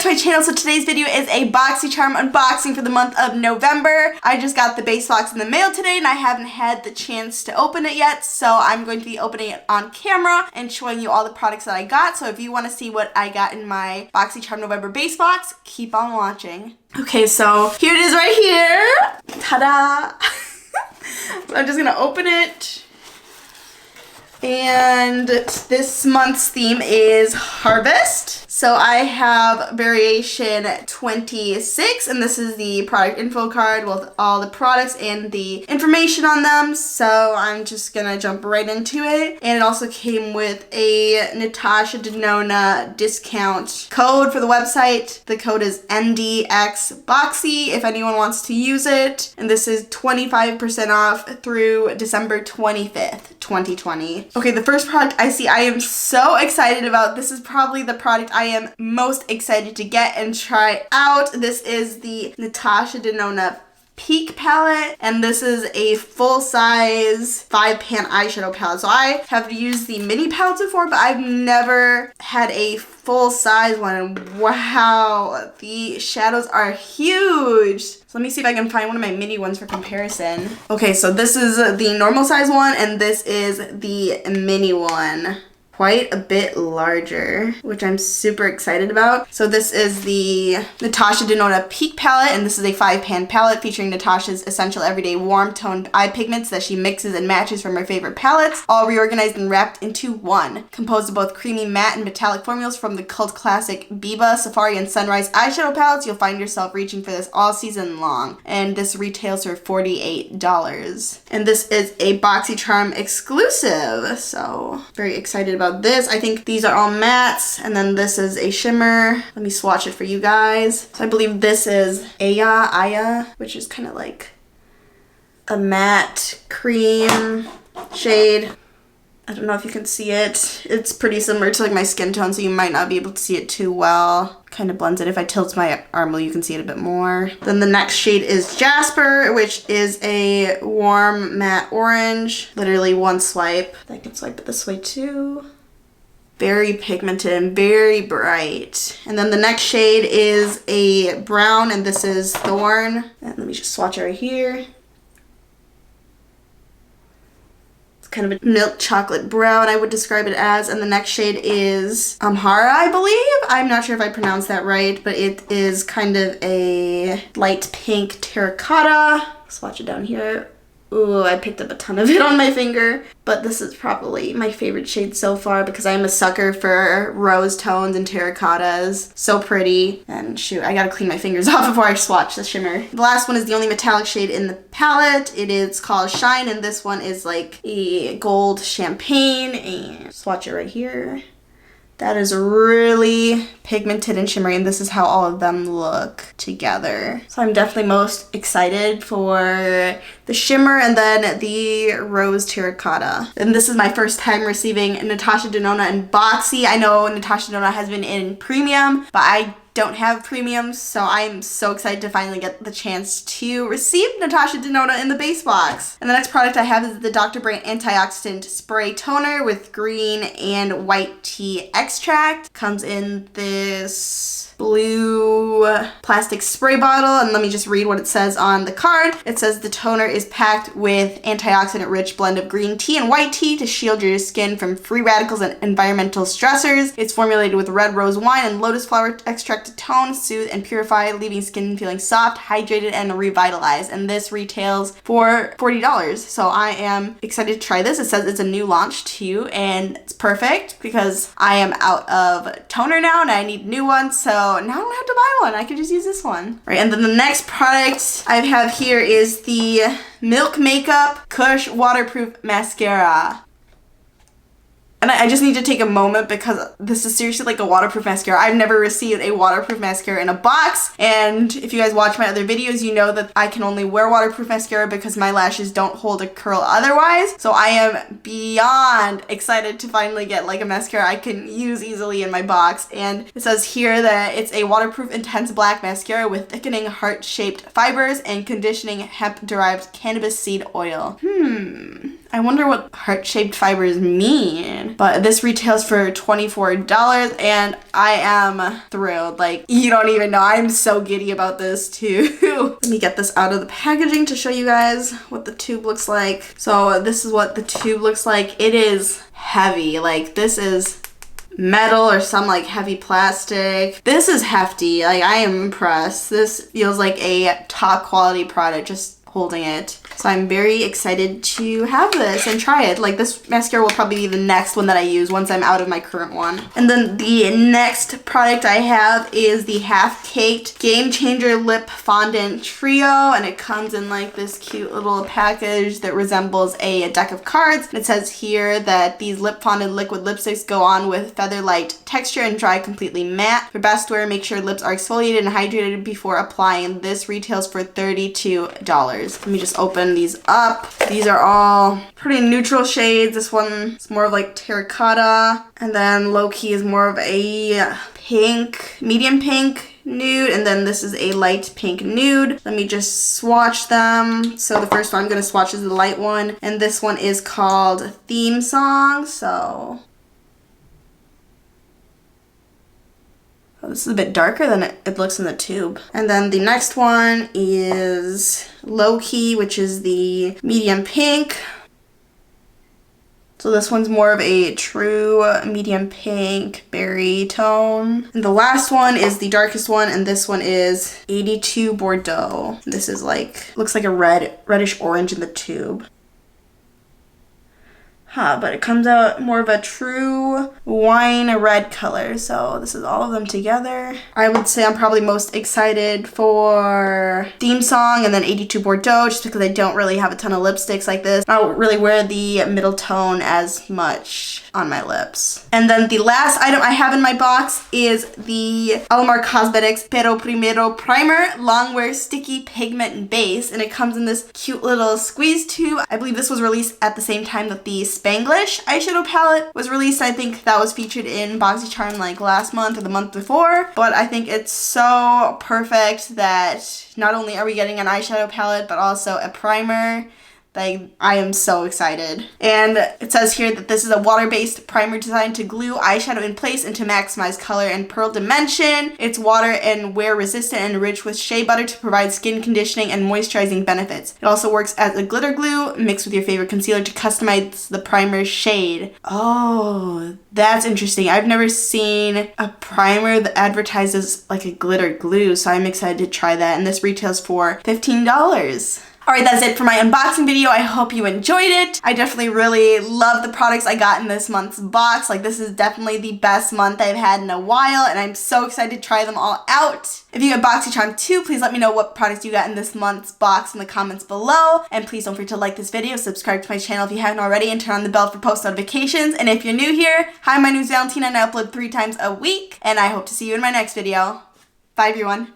to my channel. So today's video is a BoxyCharm unboxing for the month of November. I just got the base box in the mail today and I haven't had the chance to open it yet. So I'm going to be opening it on camera and showing you all the products that I got. So if you want to see what I got in my BoxyCharm November base box, keep on watching. Okay, so here it is right here. Ta-da! So I'm just gonna open it. And this month's theme is Harvest. So I have variation 26, and this is the product info card with all the products and the information on them. So I'm just gonna jump right into it. And it also came with a Natasha Denona discount code for the website. The code is NDXBoxy if anyone wants to use it. And this is 25% off through December 25th, 2020. Okay, the first product I see I am so excited about. This is probably the product I am most excited to get and try out. This is the Natasha Denona Peak palette, and this is a full-size 5-pan eyeshadow palette. So I have used the mini palettes before, but I've never had a full-size one. And wow, the shadows are huge. So let me see if I can find one of my mini ones for comparison. Okay, so this is the normal size one, and this is the mini one. Quite a bit larger, which I'm super excited about. So this is the Natasha Denona Peak palette, and this is a 5-pan palette featuring Natasha's essential everyday warm toned eye pigments that she mixes and matches from her favorite palettes, all reorganized and wrapped into one. Composed of both creamy matte and metallic formulas from the cult classic Biba, Safari, and Sunrise eyeshadow palettes, you'll find yourself reaching for this all season long. And this retails for $48. And this is a BoxyCharm exclusive, so very excited about this. I think these are all mattes, and then this is a shimmer. Let me swatch it for you guys. So I believe this is Aya, which is kind of like a matte cream shade. I don't know if you can see it. It's pretty similar to like my skin tone, so you might not be able to see it too well. Kind of blends it. If I tilt my arm, you can see it a bit more. Then the next shade is Jasper, which is a warm matte orange. Literally one swipe. I can swipe it this way too. Very pigmented and very bright. And then the next shade is a brown, and this is Thorn. And let me just swatch it right here. It's kind of a milk chocolate brown, I would describe it as. And the next shade is Amhara, I believe. I'm not sure if I pronounced that right, but it is kind of a light pink terracotta. Swatch it down here. Ooh, I picked up a ton of it on my finger, but this is probably my favorite shade so far because I'm a sucker for rose tones and terracottas. So pretty. And shoot, I gotta clean my fingers off before I swatch the shimmer. The last one is the only metallic shade in the palette. It is called Shine, and this one is like a gold champagne. And swatch it right here. That is really pigmented and shimmery, and this is how all of them look together. So I'm definitely most excited for the shimmer and then the rose terracotta. And this is my first time receiving Natasha Denona in Boxy. I know Natasha Denona has been in Premium, but I don't have Premium, so I'm so excited to finally get the chance to receive Natasha Denona in the base box. And the next product I have is the Dr. Brandt Antioxidant Spray Toner with green and white tea extract. Comes in this blue plastic spray bottle, and let me just read what it says on the card. It says the toner is packed with antioxidant rich blend of green tea and white tea to shield your skin from free radicals and environmental stressors. It's formulated with red rose wine and lotus flower extract to tone, soothe, and purify, leaving skin feeling soft, hydrated, and revitalized. And this retails for $40. So I am excited to try this. It says it's a new launch too, and it's perfect because I am out of toner now and I need new ones. So now I don't have to buy one. I can just use this one. Right, and then the next product I have here is the Milk Makeup Kush Waterproof Mascara. And I just need to take a moment because this is seriously like a waterproof mascara. I've never received a waterproof mascara in a box. And if you guys watch my other videos, you know that I can only wear waterproof mascara because my lashes don't hold a curl otherwise. So I am beyond excited to finally get like a mascara I can use easily in my box. And it says here that it's a waterproof intense black mascara with thickening heart-shaped fibers and conditioning hemp-derived cannabis seed oil. I wonder what heart-shaped fibers mean. But this retails for $24 and I am thrilled. Like, you don't even know. I'm so giddy about this too. Let me get this out of the packaging to show you guys what the tube looks like. So this is what the tube looks like. It is heavy. Like, this is metal or some like heavy plastic. This is hefty. Like, I am impressed. This feels like a top quality product just holding it. So I'm very excited to have this and try it. Like, this mascara will probably be the next one that I use once I'm out of my current one. And then the next product I have is the Half Caked Game Changer Lip Fondant Trio. And it comes in like this cute little package that resembles a deck of cards. It says here that these lip fondant liquid lipsticks go on with feather-light texture and dry completely matte. For best wear, make sure lips are exfoliated and hydrated before applying. This retails for $32. Let me just open these up. These are all pretty neutral shades. This one is more of like terracotta, and then low key is more of a pink, medium pink nude, and then this is a light pink nude. Let me just swatch them. So the first one I'm going to swatch is the light one, and this one is called Theme Song. So this is a bit darker than it looks in the tube. And then the next one is Low Key, which is the medium pink. So this one's more of a true medium pink berry tone. And the last one is the darkest one, and this one is 82 Bordeaux. This is like, looks like a reddish orange in the tube. But it comes out more of a true wine red color. So this is all of them together. I would say I'm probably most excited for Theme Song and then 82 Bordeaux, just because I don't really have a ton of lipsticks like this. I don't really wear the middle tone as much on my lips. And then the last item I have in my box is the Alamar Cosmetics Pero Primero Primer Longwear Sticky Pigment Base. And it comes in this cute little squeeze tube. I believe this was released at the same time that the Spanglish eyeshadow palette was released. I think that was featured in BoxyCharm like last month or the month before. But I think it's so perfect that not only are we getting an eyeshadow palette, but also a primer. Like, I am so excited. And it says here that this is a water-based primer designed to glue eyeshadow in place and to maximize color and pearl dimension. It's water and wear resistant and rich with shea butter to provide skin conditioning and moisturizing benefits. It also works as a glitter glue mixed with your favorite concealer to customize the primer's shade. Oh, that's interesting. I've never seen a primer that advertises like a glitter glue, so I'm excited to try that. And this retails for $15. Alright, that's it for my unboxing video. I hope you enjoyed it. I definitely really love the products I got in this month's box. Like, this is definitely the best month I've had in a while, and I'm so excited to try them all out. If you have BoxyCharm too, please let me know what products you got in this month's box in the comments below. And please don't forget to like this video, subscribe to my channel if you haven't already, and turn on the bell for post notifications. And if you're new here, hi, my name is Valentina, and I upload 3 times a week. And I hope to see you in my next video. Bye, everyone.